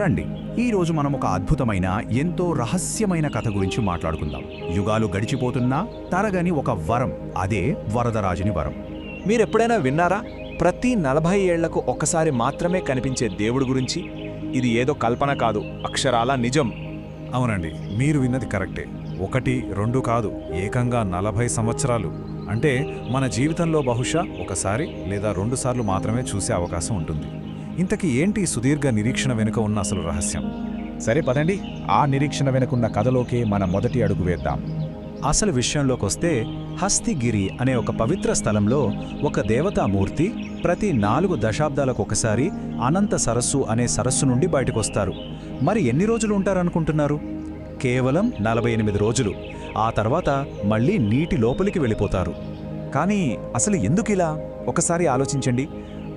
రండి ఈరోజు మనం ఒక అద్భుతమైన ఎంతో రహస్యమైన కథ గురించి మాట్లాడుకుందాం. యుగాలు గడిచిపోతున్నా తరగని ఒక వరం, అదే వరదరాజుని వరం. మీరెప్పుడైనా విన్నారా? ప్రతి 40 ఏళ్లకు ఒక్కసారి మాత్రమే కనిపించే దేవుడి గురించి. ఇది ఏదో కల్పన కాదు, అక్షరాలా నిజం. అవునండి, మీరు విన్నది కరెక్టే. 1, 2 కాదు, ఏకంగా 40 సంవత్సరాలు. అంటే మన జీవితంలో బహుశా ఒకసారి లేదా 2 సార్లు మాత్రమే చూసే అవకాశం ఉంటుంది. ఇంతకీ ఏంటి సుదీర్ఘ నిరీక్షణ వెనుక ఉన్న అసలు రహస్యం? సరే పదండి, ఆ నిరీక్షణ వెనుకున్న కథలోకి మన మొదటి అడుగు వేద్దాం. అసలు విషయంలోకొస్తే హస్తిగిరి అనే ఒక పవిత్ర స్థలంలో ఒక దేవతామూర్తి ప్రతి 4 దశాబ్దాలకొకసారి అనంత సరస్సు అనే సరస్సు నుండి బయటకొస్తారు. మరి ఎన్ని రోజులు ఉంటారనుకుంటున్నారు? కేవలం 48 రోజులు. ఆ తర్వాత మళ్ళీ నీటి లోపలికి వెళ్ళిపోతారు. కానీ అసలు ఎందుకిలా? ఒకసారి ఆలోచించండి.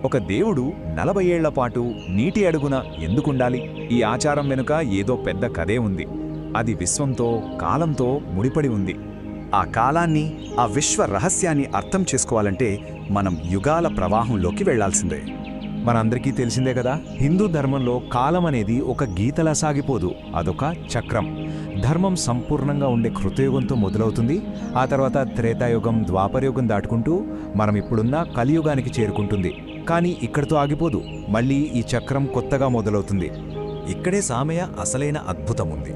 ఒక దేవుడు 40 ఏళ్ల పాటు నీటి అడుగున ఎందుకుండాలి? ఈ ఆచారం వెనుక ఏదో పెద్ద కథే ఉంది. అది విశ్వంతో, కాలంతో ముడిపడి ఉంది. ఆ కాలాన్ని, ఆ విశ్వ రహస్యాన్ని అర్థం చేసుకోవాలంటే మనం యుగాల ప్రవాహంలోకి వెళ్లాల్సిందే. మనందరికీ తెలిసిందే కదా, హిందూ ధర్మంలో కాలం అనేది ఒక గీతలా సాగిపోదు, అదొక చక్రం. ధర్మం సంపూర్ణంగా ఉండే కృతయుగంతో మొదలవుతుంది. ఆ తర్వాత త్రేతాయుగం, ద్వాపరయుగం దాటుకుంటూ మనం ఇప్పుడున్న కలియుగానికి చేరుకుంటుంది. కానీ ఇక్కడితో ఆగిపోదు, మళ్ళీ ఈ చక్రం కొత్తగా మొదలవుతుంది. ఇక్కడే సామయ్య అసలైన అద్భుతముంది.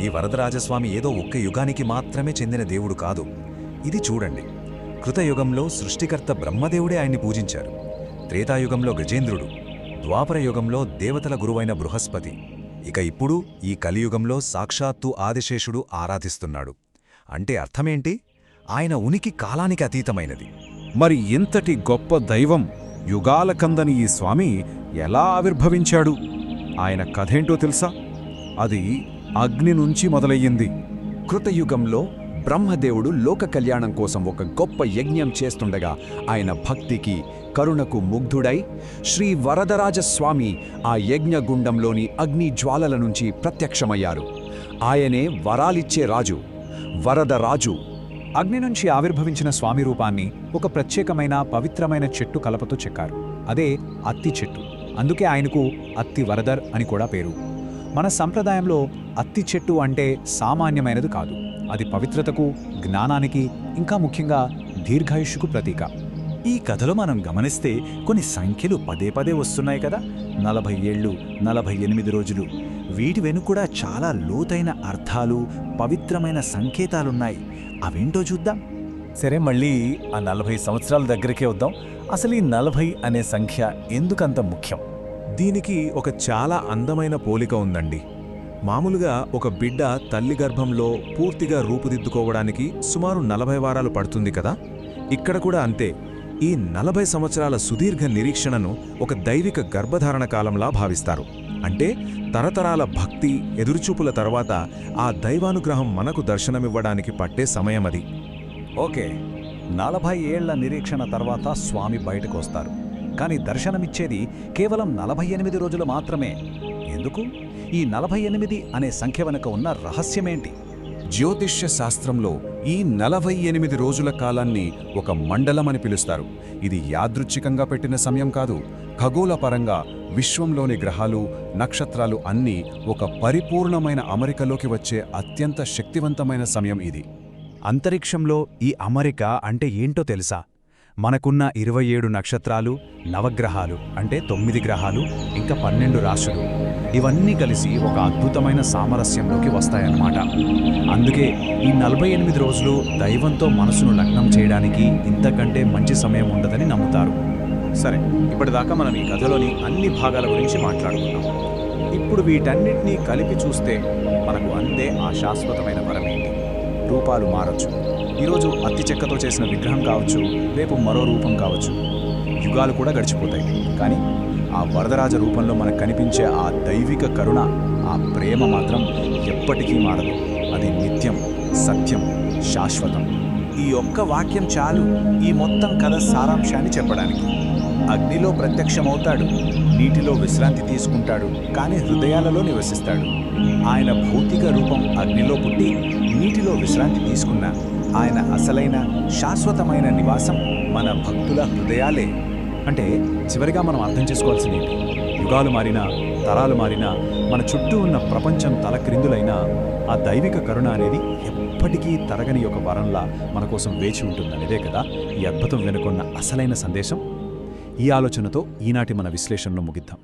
ఈ వరదరాజస్వామి ఏదో ఒక్క యుగానికి మాత్రమే చెందిన దేవుడు కాదు. ఇది చూడండి, కృతయుగంలో సృష్టికర్త బ్రహ్మదేవుడే ఆయన్ని పూజించారు. త్రేతాయుగంలో గజేంద్రుడు, ద్వాపర యుగంలో దేవతల గురువైన బృహస్పతి, ఇక ఇప్పుడు ఈ కలియుగంలో సాక్షాత్తు ఆదిశేషుడు ఆరాధిస్తున్నాడు. అంటే అర్థమేంటి? ఆయన ఉనికి కాలానికి అతీతమైనది. మరి ఇంతటి గొప్ప దైవం, యుగాల కందని ఈ స్వామి ఎలా ఆవిర్భవించాడు? ఆయన కథేంటో తెలుసా? అది అగ్ని నుంచి మొదలయ్యింది. కృతయుగంలో బ్రహ్మదేవుడు లోక కళ్యాణం కోసం ఒక గొప్ప యజ్ఞం చేస్తుండగా ఆయన భక్తికి, కరుణకు ముగ్ధుడై శ్రీ వరదరాజస్వామి ఆ యజ్ఞగుండంలోని అగ్ని జ్వాలల నుంచి ప్రత్యక్షమయ్యారు. ఆయనే వరాలిచ్చే రాజు, వరదరాజు. అగ్ని నుంచి ఆవిర్భవించిన స్వామి రూపాన్ని ఒక ప్రత్యేకమైన పవిత్రమైన చెట్టు కలపతో చెక్కారు. అదే అత్తి చెట్టు. అందుకే ఆయనకు అత్తి వరదర్ అని కూడా పేరు. మన సంప్రదాయంలో అత్తి చెట్టు అంటే సామాన్యమైనది కాదు. అది పవిత్రతకు, జ్ఞానానికి, ఇంకా ముఖ్యంగా దీర్ఘాయుష్కు ప్రతీక. ఈ కథలో మనం గమనిస్తే కొన్ని సంఖ్యలు పదే పదే వస్తున్నాయి కదా. 40 ఏళ్ళు, 48 రోజులు. వీటి వెనుక కూడా చాలా లోతైన అర్థాలు, పవిత్రమైన సంకేతాలున్నాయి. అవేంటో చూద్దాం. సరే, మళ్ళీ ఆ 40 సంవత్సరాల దగ్గరికే వద్దాం. అసలు ఈ 40 అనే సంఖ్య ఎందుకంత ముఖ్యం? దీనికి ఒక చాలా అందమైన పోలిక ఉందండి. మామూలుగా ఒక బిడ్డ తల్లి గర్భంలో పూర్తిగా రూపుదిద్దుకోవడానికి సుమారు 40 వారాలు పడుతుంది కదా. ఇక్కడ కూడా అంతే. ఈ 40 సంవత్సరాల సుదీర్ఘ నిరీక్షణను ఒక దైవిక గర్భధారణ కాలంలా భావిస్తారు. అంటే తరతరాల భక్తి, ఎదురుచూపుల తర్వాత ఆ దైవానుగ్రహం మనకు దర్శనమివ్వడానికి పట్టే సమయమది. ఓకే, 40 ఏళ్ల నిరీక్షణ తర్వాత స్వామి బయటకు వస్తారు. కానీ దర్శనమిచ్చేది కేవలం 48 రోజులు మాత్రమే. ఎందుకు? ఈ 48 అనే సంఖ్య వెనుక ఉన్న రహస్యమేంటి? జ్యోతిష్య శాస్త్రంలో ఈ 48 రోజుల కాలాన్ని ఒక మండలమని పిలుస్తారు. ఇది యాదృచ్ఛికంగా పెట్టిన సమయం కాదు. ఖగోళపరంగా విశ్వంలోని గ్రహాలు, నక్షత్రాలు అన్నీ ఒక పరిపూర్ణమైన అమరికలోకి వచ్చే అత్యంత శక్తివంతమైన సమయం ఇది. అంతరిక్షంలో ఈ అమరిక అంటే ఏంటో తెలుసా? మనకున్న 27 నక్షత్రాలు, నవగ్రహాలు అంటే 9 గ్రహాలు, ఇంకా 12 రాశులు, ఇవన్నీ కలిసి ఒక అద్భుతమైన సామరస్యంలోకి వస్తాయన్నమాట. అందుకే ఈ 48 రోజులు దైవంతో మనసును లగ్నం చేయడానికి ఇంతకంటే మంచి సమయం ఉండదని నమ్ముతారు. సరే, ఇప్పటిదాకా మనం ఈ కథలోని అన్ని భాగాల గురించి మాట్లాడుకున్నాం. ఇప్పుడు వీటన్నిటినీ కలిపి చూస్తే మనకు అందే ఆ శాశ్వతమైన వరమేంటి? రూపాలు మారొచ్చు. ఈరోజు అత్తి చెక్కతో చేసిన విగ్రహం కావచ్చు, రేపు మరో రూపం కావచ్చు. యుగాలు కూడా గడిచిపోతాయి. కానీ ఆ వరదరాజ రూపంలో మనకు కనిపించే ఆ దైవిక కరుణ, ఆ ప్రేమ మాత్రం ఎప్పటికీ మారదు. అది నిత్యం, సత్యం, శాశ్వతం. ఈ ఒక్క వాక్యం చాలు ఈ మొత్తం కథ సారాంశాన్ని చెప్పడానికి. అగ్నిలో ప్రత్యక్షమవుతాడు, నీటిలో విశ్రాంతి తీసుకుంటాడు, కానీ హృదయాలలో నివసిస్తాడు. ఆయన భౌతిక రూపం అగ్నిలో పుట్టి నీటిలో విశ్రాంతి తీసుకున్న ఆయన అసలైన శాశ్వతమైన నివాసం మన భక్తుల హృదయాలే. అంటే చివరిగా మనం అర్థం చేసుకోవాల్సింది ఏంటి? యుగాలు మారినా, తరాలు మారినా, మన చుట్టూ ఉన్న ప్రపంచం తలక్రిందులైనా ఆ దైవిక కరుణ అనేది ఎప్పటికీ తరగని ఒక వరంలా మన కోసం వేచి ఉంటుందనేదే కదా ఈ అద్భుతం వెనుకున్న అసలైన సందేశం. ఈ ఆలోచనతో ఈనాటి మన విశ్లేషణను ముగిద్దాం.